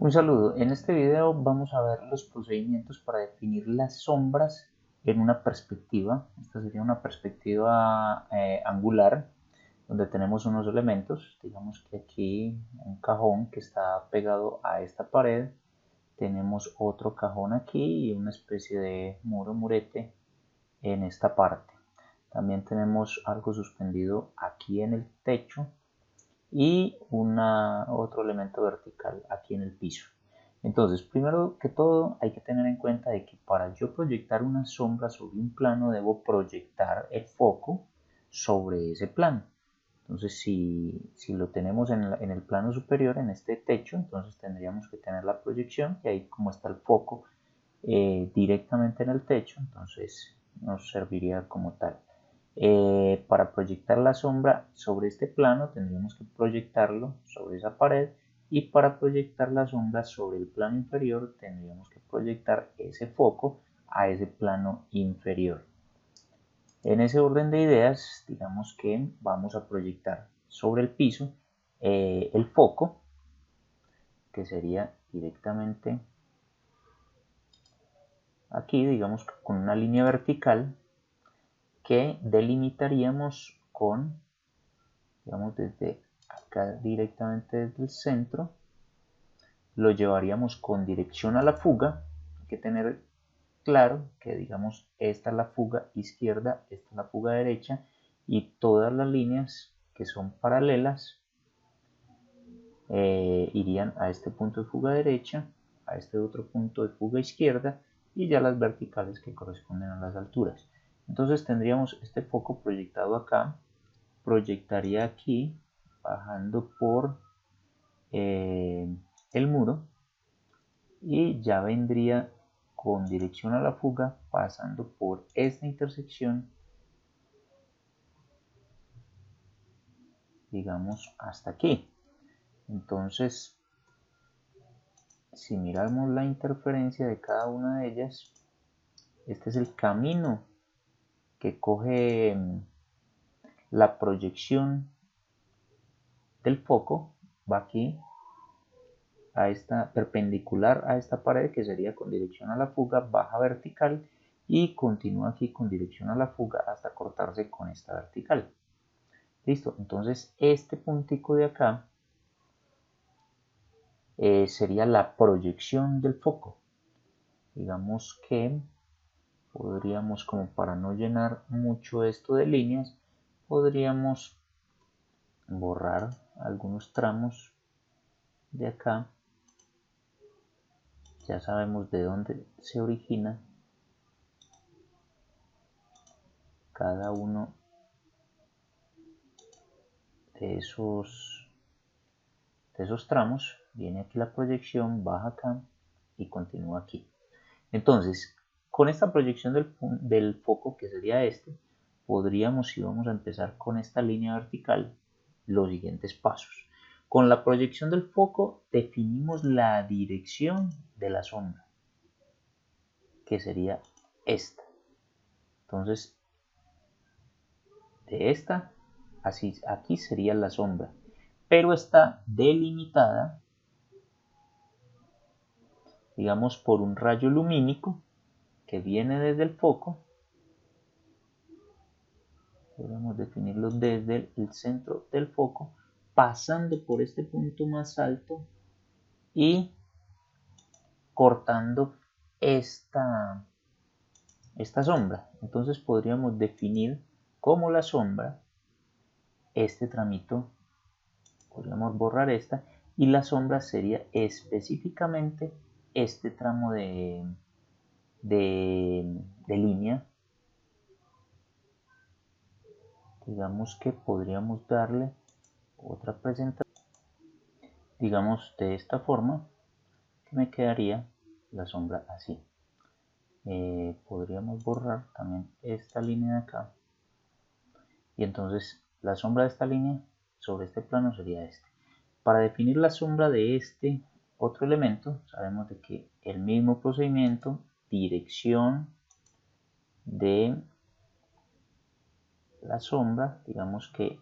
Un saludo. En este video vamos a ver los procedimientos para definir las sombras en una perspectiva. Esta sería una perspectiva angular, donde tenemos unos elementos. Digamos que aquí un cajón que está pegado a esta pared. Tenemos otro cajón aquí y una especie de murete en esta parte. También tenemos algo suspendido aquí en el techo y otro elemento vertical aquí en el piso. Entonces, primero que todo, hay que tener en cuenta de que para yo proyectar una sombra sobre un plano, debo proyectar el foco sobre ese plano. Entonces, si lo tenemos en el plano superior, en este techo, entonces tendríamos que tener la proyección, y ahí como está el foco directamente en el techo, entonces nos serviría como tal. Para proyectar la sombra sobre este plano tendríamos que proyectarlo sobre esa pared, y para proyectar la sombra sobre el plano inferior tendríamos que proyectar ese foco a ese plano inferior. En ese orden de ideas, digamos que vamos a proyectar sobre el piso el foco, que sería directamente aquí, digamos que con una línea vertical que delimitaríamos con, digamos, desde acá directamente desde el centro, lo llevaríamos con dirección a la fuga. Hay que tener claro que, digamos, esta es la fuga izquierda, esta es la fuga derecha, y todas las líneas que son paralelas irían a este punto de fuga derecha, a este otro punto de fuga izquierda, y ya las verticales que corresponden a las alturas. Entonces tendríamos este foco proyectado acá, proyectaría aquí, bajando por el muro, y ya vendría con dirección a la fuga, pasando por esta intersección, digamos, hasta aquí. Entonces, si miramos la interferencia de cada una de ellas, este es el camino que coge la proyección del foco, va aquí a esta perpendicular a esta pared, que sería con dirección a la fuga, baja vertical, y continúa aquí con dirección a la fuga hasta cortarse con esta vertical. Listo, entonces este puntico de acá sería la proyección del foco. Digamos que podríamos, como para no llenar mucho esto de líneas, podríamos borrar algunos tramos de acá. Ya sabemos de dónde se origina cada uno de esos tramos. Viene aquí la proyección, baja acá y continúa aquí. Entonces, con esta proyección del foco, que sería este, podríamos, si vamos a empezar con esta línea vertical, los siguientes pasos. Con la proyección del foco definimos la dirección de la sombra, que sería esta. Entonces, de esta, así, aquí sería la sombra, pero está delimitada, digamos, por un rayo lumínico que viene desde el foco. Podemos definirlo desde el centro del foco, pasando por este punto más alto y cortando esta sombra. Entonces podríamos definir como la sombra este tramito, podríamos borrar esta, y la sombra sería específicamente este tramo de línea. Digamos que podríamos darle otra presentación, digamos de esta forma, que me quedaría la sombra así. Podríamos borrar también esta línea de acá, y entonces la sombra de esta línea sobre este plano sería este. Para definir la sombra de este otro elemento, sabemos de que el mismo procedimiento, dirección de la sombra, digamos que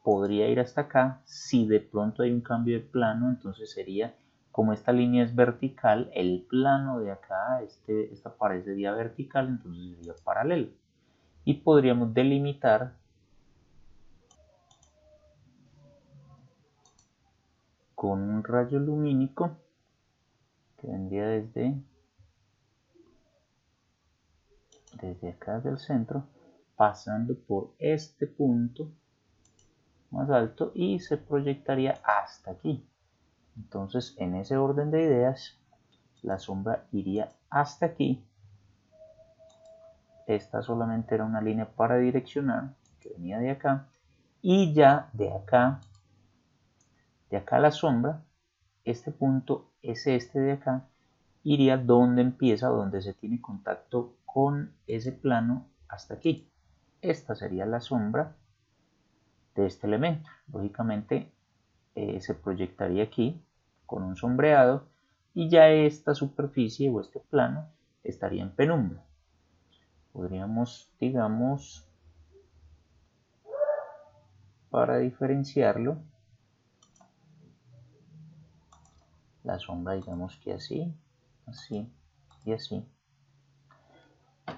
podría ir hasta acá. Si de pronto hay un cambio de plano, entonces sería como esta línea es vertical, el plano de acá, esta pared sería vertical, entonces sería paralelo. Y podríamos delimitar con un rayo lumínico que vendría desde acá del centro, pasando por este punto más alto y se proyectaría hasta aquí. Entonces, en ese orden de ideas, la sombra iría hasta aquí. Esta solamente era una línea para direccionar que venía de acá, y ya de acá la sombra, este punto es este de acá, iría donde empieza, donde se tiene contacto con ese plano hasta aquí. Esta sería la sombra de este elemento. Lógicamente se proyectaría aquí con un sombreado y ya esta superficie o este plano estaría en penumbra. Podríamos, digamos, para diferenciarlo, la sombra, digamos que así, así y así.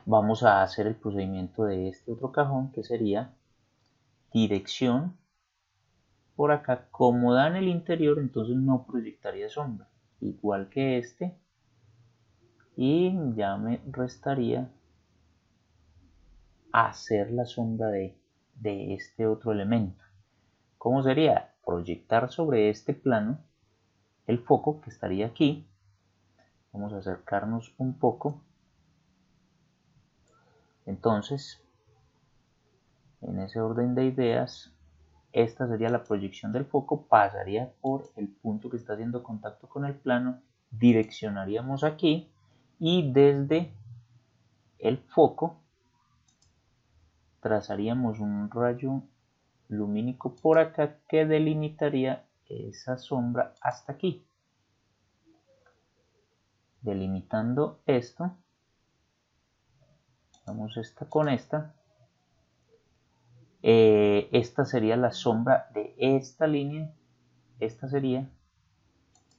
Vamos a hacer el procedimiento de este otro cajón, que sería dirección por acá. Como da en el interior, entonces no proyectaría sombra, igual que este, y ya me restaría hacer la sombra de este otro elemento. ¿Cómo sería? Proyectar sobre este plano el foco que estaría aquí. Vamos a acercarnos un poco. Entonces, en ese orden de ideas, esta sería la proyección del foco, pasaría por el punto que está haciendo contacto con el plano, direccionaríamos aquí y desde el foco trazaríamos un rayo lumínico por acá que delimitaría esa sombra hasta aquí. Delimitando esto, vamos esta con esta. Esta sería la sombra de esta línea. Esta sería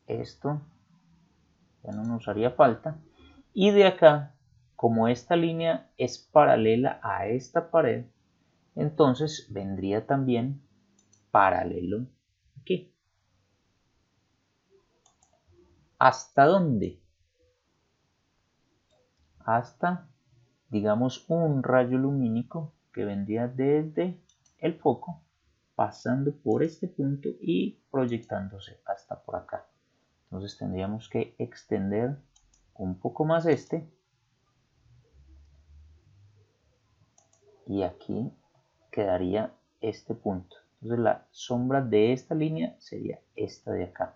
esto, ya no nos haría falta. Y de acá, como esta línea es paralela a esta pared, entonces vendría también paralelo aquí. ¿Hasta dónde? Hasta, digamos, un rayo lumínico que vendría desde el foco, pasando por este punto y proyectándose hasta por acá. Entonces tendríamos que extender un poco más este, y aquí quedaría este punto. Entonces la sombra de esta línea sería esta de acá.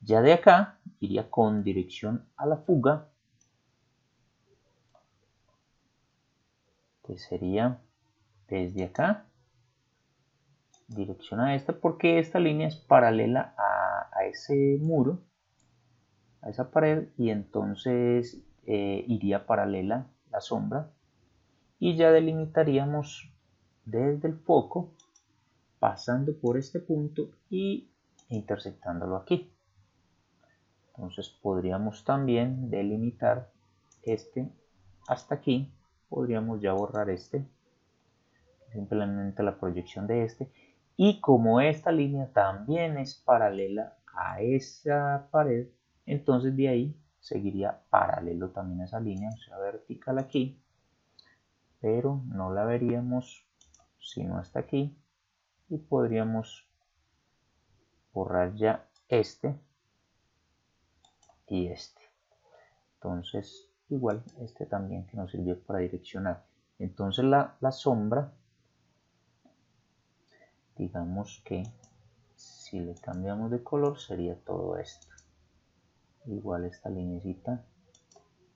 Ya de acá iría con dirección a la fuga, que sería desde acá, dirección a esta, porque esta línea es paralela a ese muro, a esa pared, y entonces iría paralela la sombra, y ya delimitaríamos desde el foco, pasando por este punto y intersectándolo aquí. Entonces podríamos también delimitar este hasta aquí. Podríamos ya borrar este, simplemente la proyección de este. Y como esta línea también es paralela a esa pared, entonces de ahí seguiría paralelo también a esa línea, o sea, vertical aquí, pero no la veríamos sino hasta aquí, y podríamos borrar ya este y este. Entonces igual este también, que nos sirvió para direccionar. Entonces la sombra, digamos que si le cambiamos de color sería todo esto, igual esta linecita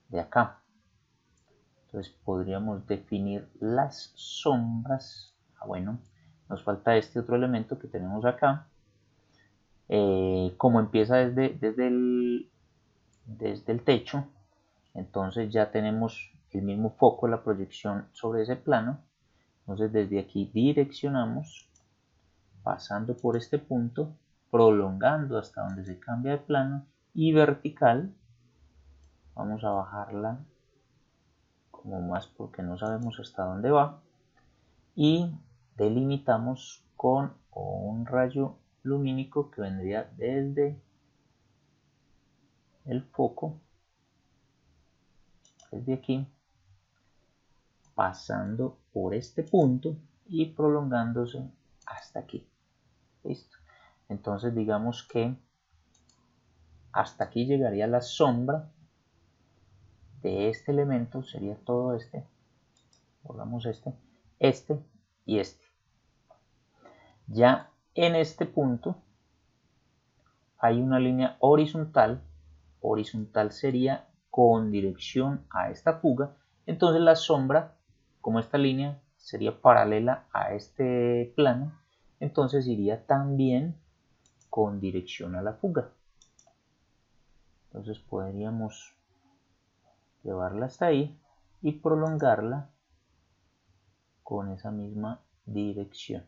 de acá. Entonces podríamos definir las sombras. Bueno, nos falta este otro elemento que tenemos acá. Como empieza desde el techo, entonces ya tenemos el mismo foco, la proyección sobre ese plano. Entonces desde aquí direccionamos pasando por este punto prolongando hasta donde se cambia de plano, y vertical vamos a bajarla como más porque no sabemos hasta dónde va, y delimitamos con un rayo lumínico que vendría desde el foco, desde aquí, pasando por este punto y prolongándose hasta aquí. Listo. Entonces digamos que hasta aquí llegaría la sombra de este elemento, sería todo este, borramos este y este. Ya en este punto hay una línea horizontal, horizontal sería con dirección a esta fuga, entonces la sombra, como esta línea sería paralela a este plano, entonces iría también con dirección a la fuga. Entonces podríamos llevarla hasta ahí y prolongarla con esa misma dirección.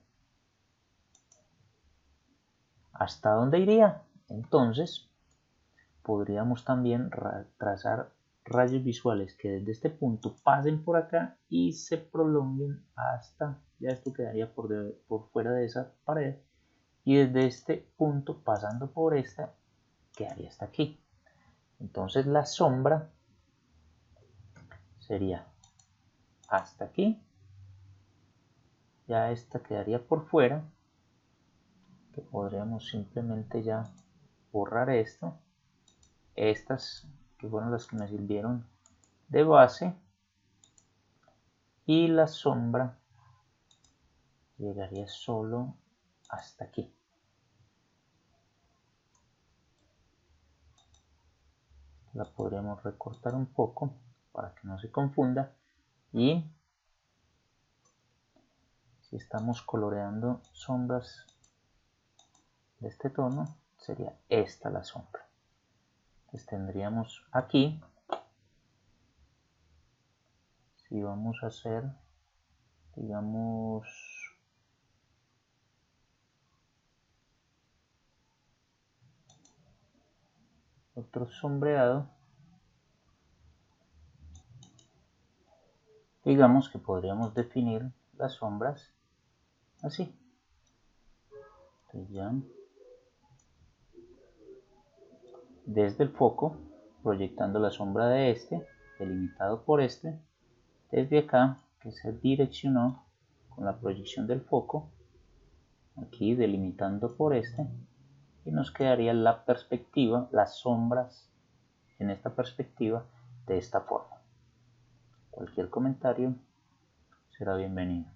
¿Hasta dónde iría? Entonces podríamos también trazar rayos visuales que desde este punto pasen por acá y se prolonguen hasta, ya esto quedaría por fuera de esa pared, y desde este punto pasando por esta quedaría hasta aquí. Entonces la sombra sería hasta aquí, ya esta quedaría por fuera, que podríamos simplemente ya borrar esto, estas que fueron las que me sirvieron de base, y la sombra llegaría solo hasta aquí. La podremos recortar un poco para que no se confunda, y si estamos coloreando sombras de este tono sería esta la sombra. Entonces tendríamos aquí, si vamos a hacer, digamos, otro sombreado, digamos que podríamos definir las sombras así. Entonces ya desde el foco, proyectando la sombra de este, delimitado por este, desde acá, que se direccionó con la proyección del foco, aquí delimitando por este, y nos quedaría la perspectiva, las sombras en esta perspectiva de esta forma. Cualquier comentario será bienvenido.